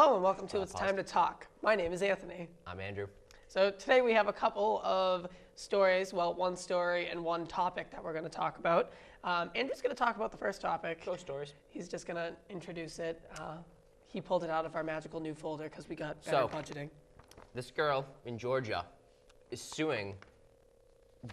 Hello and welcome to It's Time to Talk. My name is Anthony. I'm Andrew. So today we have a couple of stories, well, one story and one topic that we're going to talk about. Andrew's going to talk about the first topic. Ghost stories. He's just going to introduce it. He pulled it out of our magical new folder because we got better budgeting. This girl in Georgia is suing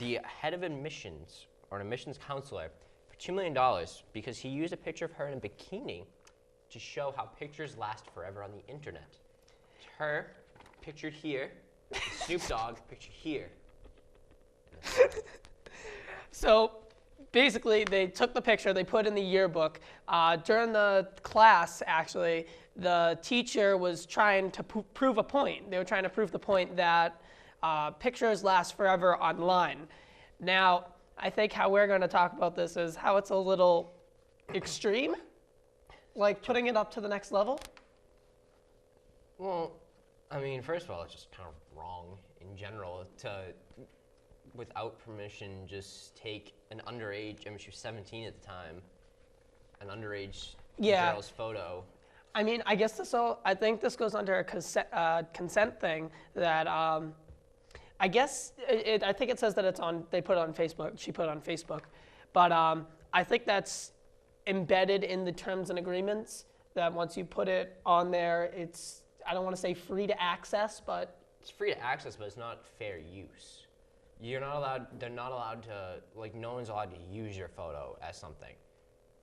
the head of admissions, or an admissions counselor, for $2 million because he used a picture of her in a bikini to show how pictures last forever on the internet. It's her, pictured here, Snoop Dogg, pictured here. So basically, they took the picture, they put it in the yearbook. During the class, actually, the teacher was trying to prove a point. They were trying to prove the point that pictures last forever online. Now, I think how we're going to talk about this is how it's a little extreme, like putting it up to the next level. Well, I mean, first of all, it's just kind of wrong in general to, without permission, just take an underage, I mean, she was 17 at the time, an underage girl's photo. I mean, I guess I think this goes under a consent thing that, I guess, I think it says that they put it on Facebook, she put it on Facebook, but I think that's embedded in the terms and agreements that once you put it on there, it's, I don't want to say free to access, but... It's free to access, but it's not fair use. They're not allowed to, like, no one's allowed to use your photo as something.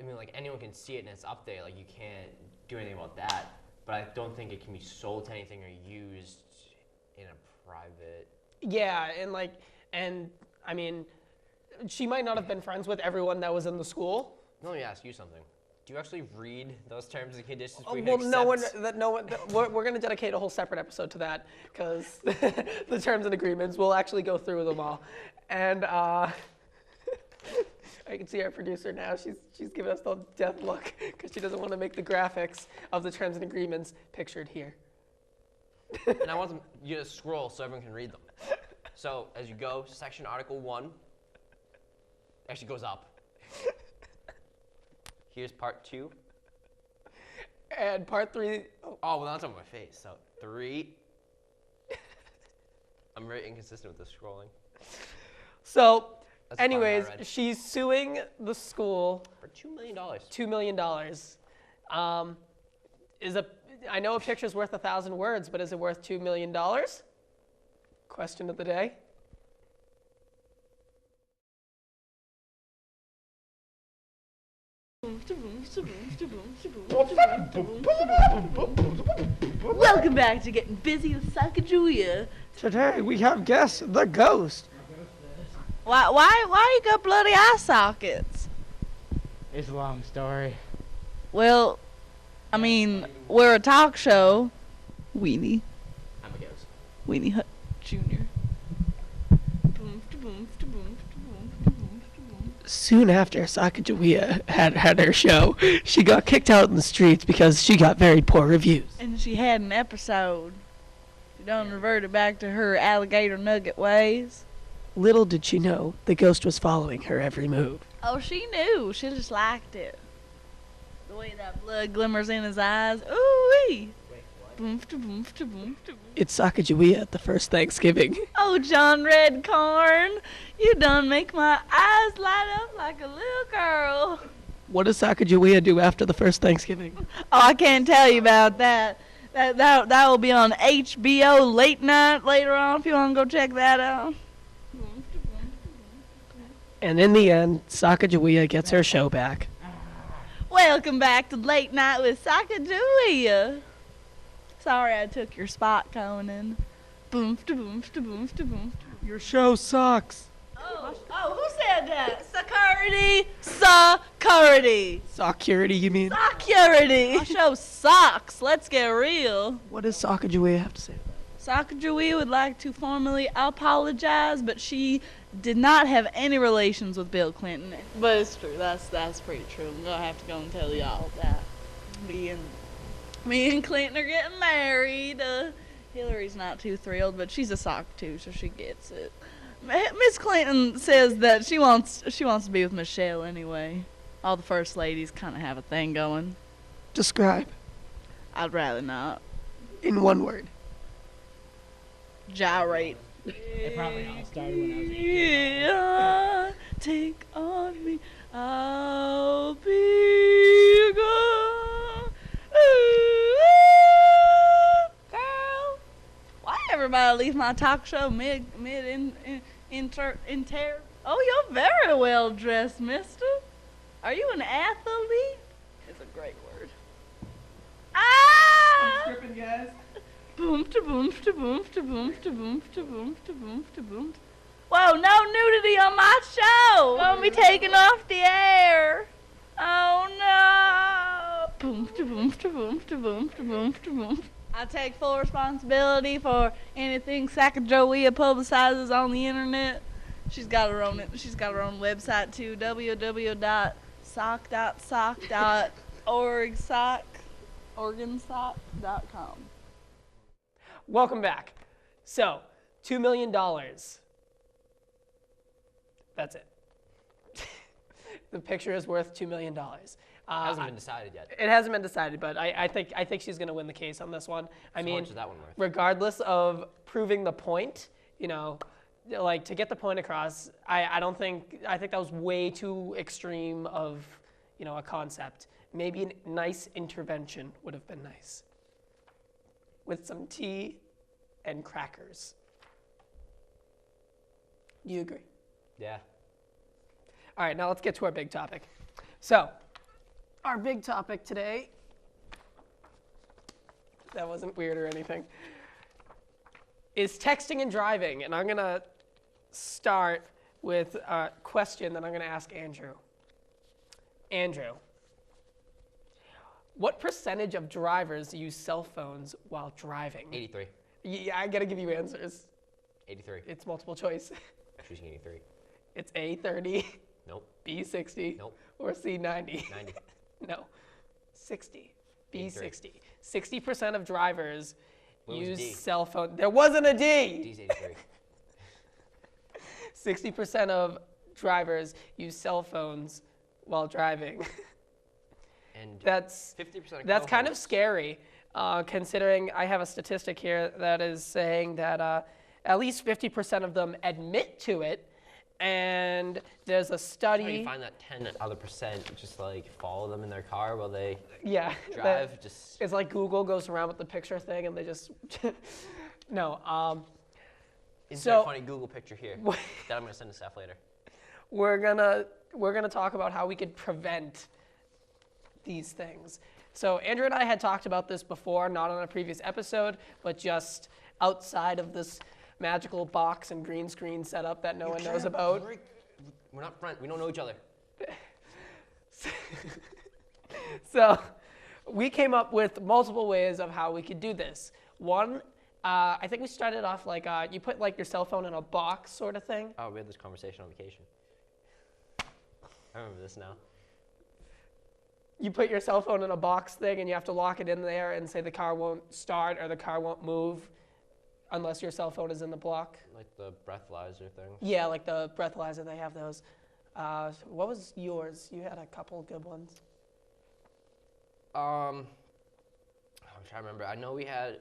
I mean, like, anyone can see it and it's up there, like, you can't do anything about that, but I don't think it can be sold to anything or used in a private... Yeah, and I mean, she might not have been friends with everyone that was in the school. Let me ask you something. Do you actually read those terms and conditions? Well, we're going to dedicate a whole separate episode to that because the terms and agreements, we'll actually go through them all. And I can see our producer now. She's giving us the death look because she doesn't want to make the graphics of the terms and agreements pictured here. And I want you to scroll so everyone can read them. So as you go, section Article 1 actually goes up. Here's part 2. And part 3. Oh, well, that's on my face. So 3. I'm very inconsistent with the scrolling. So, anyways, she's suing the school for $2 million. $2 million. I know a picture's worth 1,000 words, but is it worth $2 million? Question of the day. Welcome back to Getting Busy with Sacagawea. Today we have guest, the ghost. Why you got bloody eye sockets? It's a long story. Well, I mean, we're a talk show. Weenie. I'm a ghost. Weenie Hut Jr. Soon after Sacagawea had her show, she got kicked out in the streets because she got very poor reviews. And she had an episode. She done reverted back to her alligator nugget ways. Little did she know, the ghost was following her every move. Oh, she knew. She just liked it. The way that blood glimmers in his eyes. Ooh-wee. It's Sacagawea at the first Thanksgiving. Oh, John Redcorn, you done make my eyes light up like a little girl. What does Sacagawea do after the first Thanksgiving? Oh, I can't tell you about that. That will be on HBO late night later on if you want to go check that out. And in the end, Sacagawea gets her show back. Welcome back to Late Night with Sacagawea. Sorry I took your spot, Conan. Your show sucks. Oh, who said that? Security. Security, you mean? Security. My show sucks. Let's get real. What does Sacagawea have to say? Sacagawea would like to formally apologize, but she did not have any relations with Bill Clinton. But it's true. That's pretty true. I'm gonna have to go and tell y'all that. Me and Clinton are getting married. Hillary's not too thrilled, but she's a sock too, so she gets it. Miss Clinton says that she wants to be with Michelle anyway. All the first ladies kind of have a thing going. Describe. I'd rather not. In one word. Gyrate. It probably all started when I was a kid. Yeah, take on me. I'll be gone. Ooh, girl. Why everybody leave my talk show mid inter? Oh, you're very well dressed, mister. Are you an athlete? It's a great word. Ah! Stripping, guys. Boom to boom to boom to boom to boom to boom to boom to boom. Whoa, no nudity on my show! Gonna be taken off the air. Oh no! Boom to boom to boom to boom to boom to boom. I take full responsibility for anything Sacagawea publicizes on the internet. She's got her own website too, www.sock.orgsock.com. Welcome back. So, $2 million. That's it. The picture is worth $2 million. Hasn't been decided yet. It hasn't been decided, but I think she's going to win the case on this one. I How mean, much is that one worth? regardless of proving the point, you know, like to get the point across, I think that was way too extreme of, you know, a concept. Maybe a nice intervention would have been nice. With some tea and crackers. Do you agree? Yeah. All right, now let's get to our big topic. So, our big topic today, that wasn't weird or anything, is texting and driving. And I'm going to start with a question that I'm going to ask Andrew. Andrew, what percentage of drivers use cell phones while driving? 83. Yeah, I got to give you answers. 83. It's multiple choice. Choosing 83. It's A, 30, Nope. B, 60, Nope. or C, 90. 90. No, 60. B, 83. 60. 60% of drivers What was use D? cell phone. There wasn't a D. D's 83. 60% of drivers use cell phones while driving. And That's 50% of kind of co-hosts. scary, considering I have a statistic here that is saying that at least 50% of them admit to it, and there's a How do study. you find that 10 other percent just like follow them in their car while they Yeah, drive? Just it's like Google goes around with the picture thing, and they just no. insert so- a funny Google picture here that I'm gonna send to Steph later. We're gonna talk about how we could prevent these things. So Andrew and I had talked about this before, not on a previous episode, but just outside of this magical box and green screen setup that no one knows about. We're not friends. We don't know each other. So we came up with multiple ways of how we could do this. One, I think we started off like you put like your cell phone in a box sort of thing. Oh, we had this conversation on vacation. I remember this now. You put your cell phone in a box thing and you have to lock it in there and say the car won't start or the car won't move unless your cell phone is in the block. Like the breathalyzer thing. Yeah, like the breathalyzer, they have those. What was yours? You had a couple good ones. I'm trying to remember. I know we had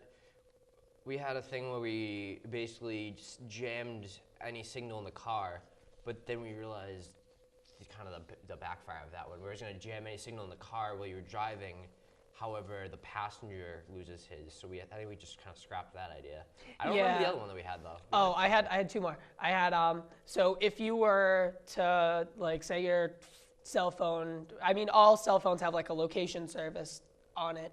a thing where we basically just jammed any signal in the car, but then we realized kind of the backfire of that one. We were just going to jam any signal in the car while you were driving. However, the passenger loses his, so I think we just kind of scrapped that idea. I don't remember the Yeah. other one that we had though. Oh, I had two more. I had so if you were to like say your cell phone, I mean all cell phones have like a location service on it.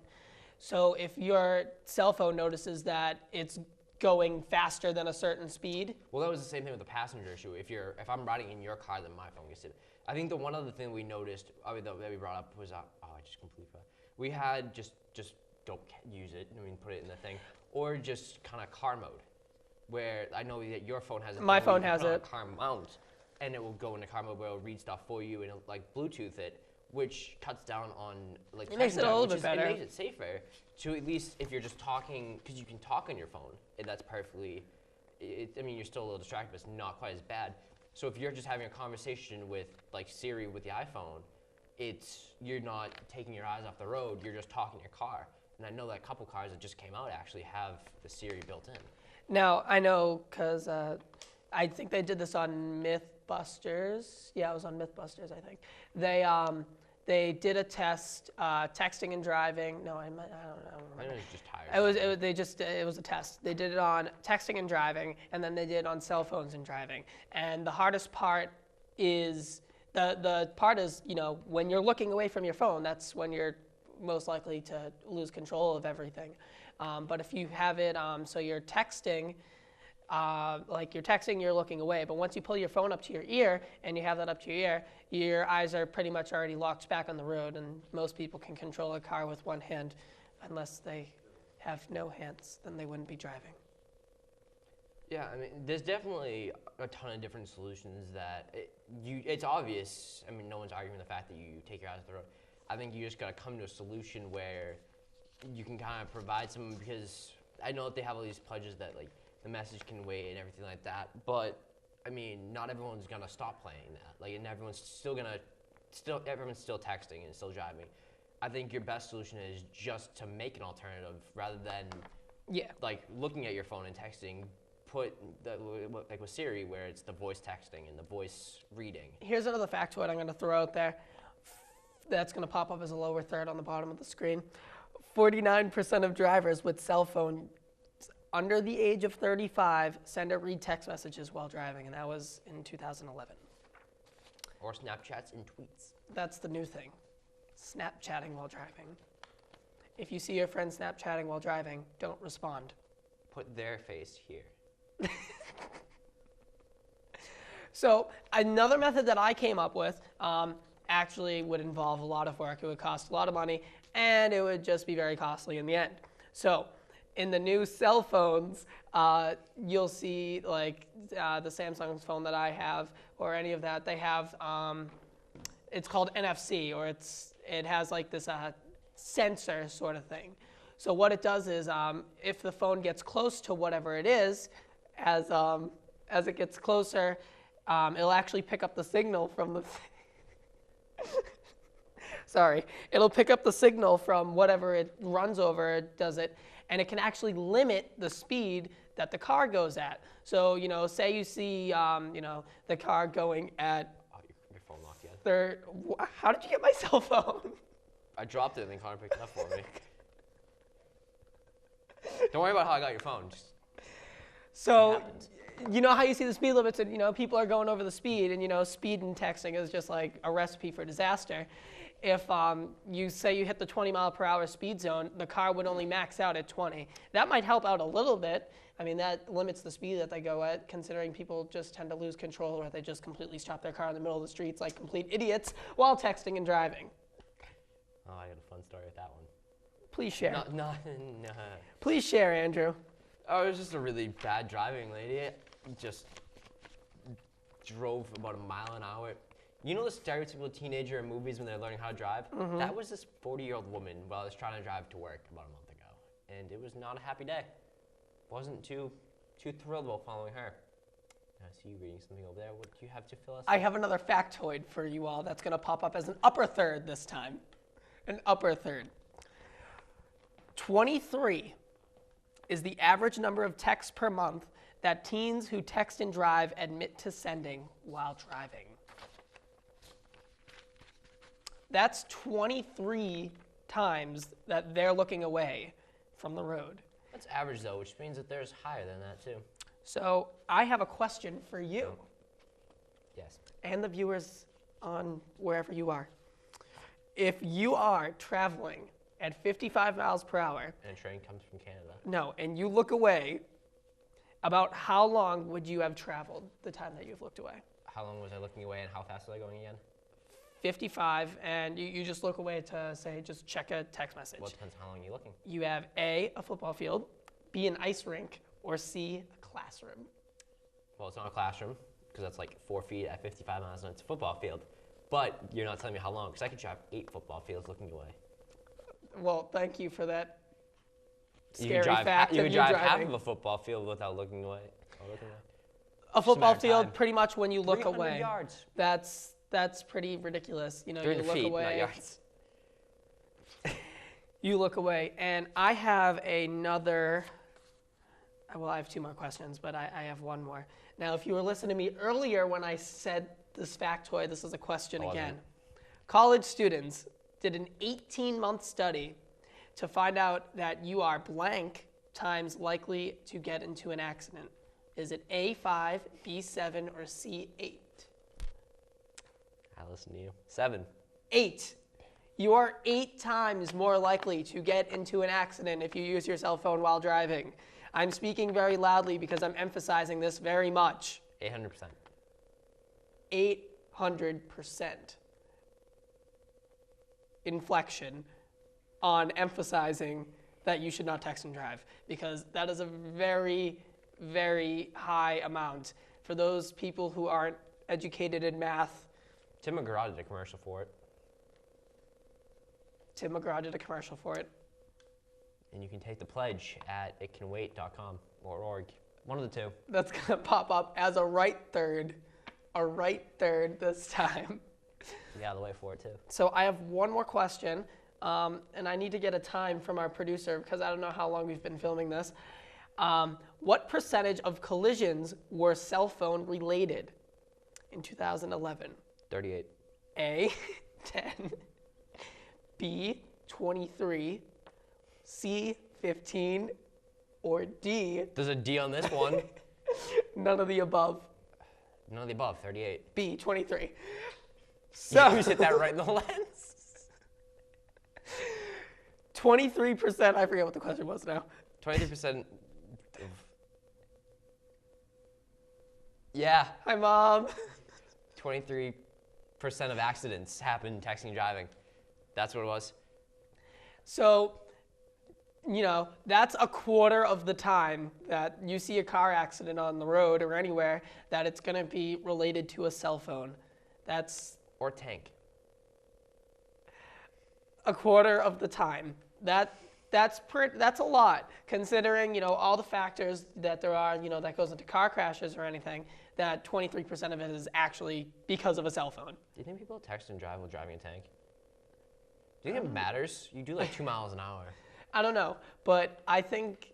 So if your cell phone notices that it's going faster than a certain speed, Well, that was the same thing with the passenger issue. If I'm riding in your car, then my phone gets it. I think the one other thing we noticed, that we brought up was, I just completely forgot. We had just don't use it. I mean, put it in the thing, or just kind of car mode, where I know that your phone has it. My where you phone can has put on it. a car mount, and it will go into car mode where it'll read stuff for you and it'll, like Bluetooth it, which cuts down on like. It makes it a texting time, little which bit better. It makes it safer to at least if you're just talking, because you can talk on your phone, and that's perfectly. I mean, you're still a little distracted, but it's not quite as bad. So if you're just having a conversation with like Siri with the iPhone, you're not taking your eyes off the road. You're just talking in your car, And I know that a couple cars that just came out actually have the Siri built in. Now, I know because I think they did this on Mythbusters. Yeah, it was on Mythbusters, I think. They did a test, texting and driving. No, I don't know. I was just tired. It was a test. They did it on texting and driving, and then they did it on cell phones and driving. And the hardest part is, the part is, when you're looking away from your phone, that's when you're most likely to lose control of everything. But if you have it, so you're texting, you're looking away, but once you pull your phone up to your ear and you have that up to your ear, your eyes are pretty much already locked back on the road, and most people can control a car with one hand unless they have no hands, then they wouldn't be driving. Yeah, I mean, there's definitely a ton of different solutions that it's obvious. I mean, no one's arguing the fact that you take your eyes off the road. I think you just got to come to a solution where you can kind of provide some, because I know that they have all these pledges that like the message can wait and everything like that, but I mean, not everyone's gonna stop playing that. Like, and everyone's still texting and still driving. I think your best solution is just to make an alternative rather than like looking at your phone and texting. Put like with Siri, where it's the voice texting and the voice reading. Here's another factoid I'm going to throw out there that's going to pop up as a lower third on the bottom of the screen. 49% of drivers with cell phones under the age of 35 send or read text messages while driving, and that was in 2011. Or Snapchats and tweets. That's the new thing, Snapchatting while driving. If you see your friend Snapchatting while driving, don't respond. Put their face here. So another method that I came up with actually would involve a lot of work. It would cost a lot of money, and it would just be very costly in the end. So in the new cell phones, you'll see like the Samsung phone that I have, or any of that, they have, it's called NFC, or it has like this sensor sort of thing. So what it does is, if the phone gets close to whatever it is, as it gets closer, it'll actually pick up the signal from the. Sorry, it'll pick up the signal from whatever it runs over. It does it, and it can actually limit the speed that the car goes at. So say you see the car going at. Oh, your phone locked again. How did you get my cell phone? I dropped it and then Connor picked it up for me. Don't worry about how I got your phone. So, you know how you see the speed limits and, people are going over the speed, and, speed and texting is just like a recipe for disaster. If you say you hit the 20-mile-per-hour speed zone, the car would only max out at 20. That might help out a little bit. I mean, that limits the speed that they go at, considering people just tend to lose control, or they just completely stop their car in the middle of the streets like complete idiots while texting and driving. Oh, I got a fun story with that one. Please share. No. Please share, Andrew. Oh, it was just a really bad driving lady. Just drove about a mile an hour. You know the stereotypical teenager in movies when they're learning how to drive? Mm-hmm. That was this 40-year-old woman while I was trying to drive to work about a month ago. And it was not a happy day. Wasn't too thrilled while following her. I see you reading something over there. What do you have to fill us? I have another factoid for you all that's going to pop up as an upper third this time. An upper third. 23 is the average number of texts per month that teens who text and drive admit to sending while driving. That's 23 times that they're looking away from the road. That's average, though, which means that there's higher than that, too. So I have a question for you. Yes. And the viewers on wherever you are. If you are traveling at 55 miles per hour. And a train comes from Canada. No, and you look away, about how long would you have traveled the time that you've looked away? How long was I looking away and how fast was I going again? 55, and you just look away to say, just check a text message. Well, it depends on how long you're looking. You have A, a football field, B, an ice rink, or C, a classroom. Well, it's not a classroom, because that's like 4 feet at 55 miles, and it's a football field. But you're not telling me how long, because I could drive 8 football fields looking away. Well, thank you for that You scary could drive, fact you of could you drive half driving. of a football field without looking away. A football matter of field, time. pretty much when you look 300 away. yards. That's pretty ridiculous. You know, you 300 look feet, away. not yards. You look away, and I have another. Well, I have two more questions, but I have one more. Now, if you were listening to me earlier when I said this factoid, this is a question I wasn't. again. College students did an 18-month study to find out that you are blank times likely to get into an accident. Is it A5, B7, or C8? I listen to you. 7. 8. You are 8 times more likely to get into an accident if you use your cell phone while driving. I'm speaking very loudly because I'm emphasizing this very much. 800%. 800% inflection on emphasizing that you should not text and drive, because that is a very, very high amount. For those people who aren't educated in math, Tim McGraw did a commercial for it. Tim McGraw did a commercial for it. And you can take the pledge at itcanwait.com or org. One of the two. That's going to pop up as a right third this time. You got the way for it too. So I have one more question, and I need to get a time from our producer because I don't know how long we've been filming this. What percentage of collisions were cell phone related in 2011? 38. A, 10, B, 23, C, 15, or D, There's a D on this one. none of the above, None of the above. 38. B, 23. You So just hit that right in the lens. 23%, I forget what the question was now. 23% of... Yeah. Hi, Mom. 23% of accidents happen texting and driving. That's what it was. So, you know, that's a quarter of the time that you see a car accident on the road or anywhere that it's going to be related to a cell phone. That's Or tank. a quarter of the time. That's a lot, considering, you know, all the factors that there are, you know, that goes into car crashes or anything, that 23% of it is actually because of a cell phone. Do you think people text and drive while driving a tank? Do you think it matters? You do like 2 miles an hour. I don't know, but I think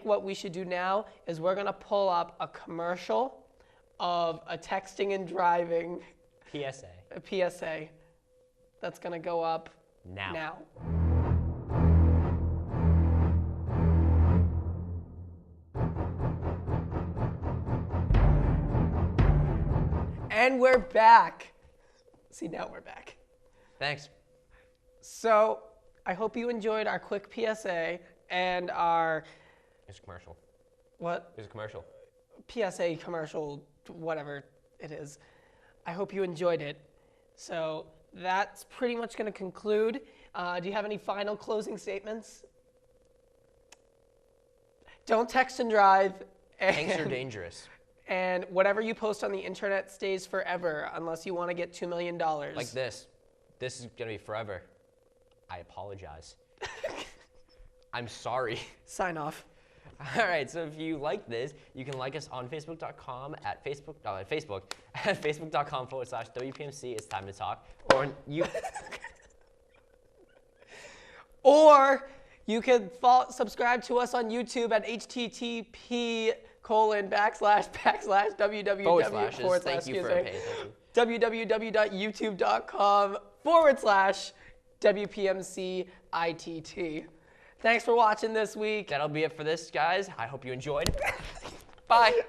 what we should do now is we're gonna pull up a commercial of a texting and driving PSA. a PSA that's gonna go up now. And we're back. See, now we're back. Thanks. So I hope you enjoyed our quick PSA and our It's a commercial. what? It's a commercial. PSA commercial, whatever it is. I hope you enjoyed it. So that's pretty much going to conclude. Do you have any final closing statements? Don't text and drive. Tanks are dangerous. And whatever you post on the internet stays forever unless you want to get $2 million. Like this. This is going to be forever. I apologize. I'm sorry. Sign off. All right, so if you like this, you can like us on Facebook.com at facebook.com/WPMC. It's time to talk. Or you. Or you can subscribe to us on YouTube at http://www. / Thank you for paying attention. www.youtube.com/WPMCITT. Thanks for watching this week. That'll be it for this, guys. I hope you enjoyed. Bye.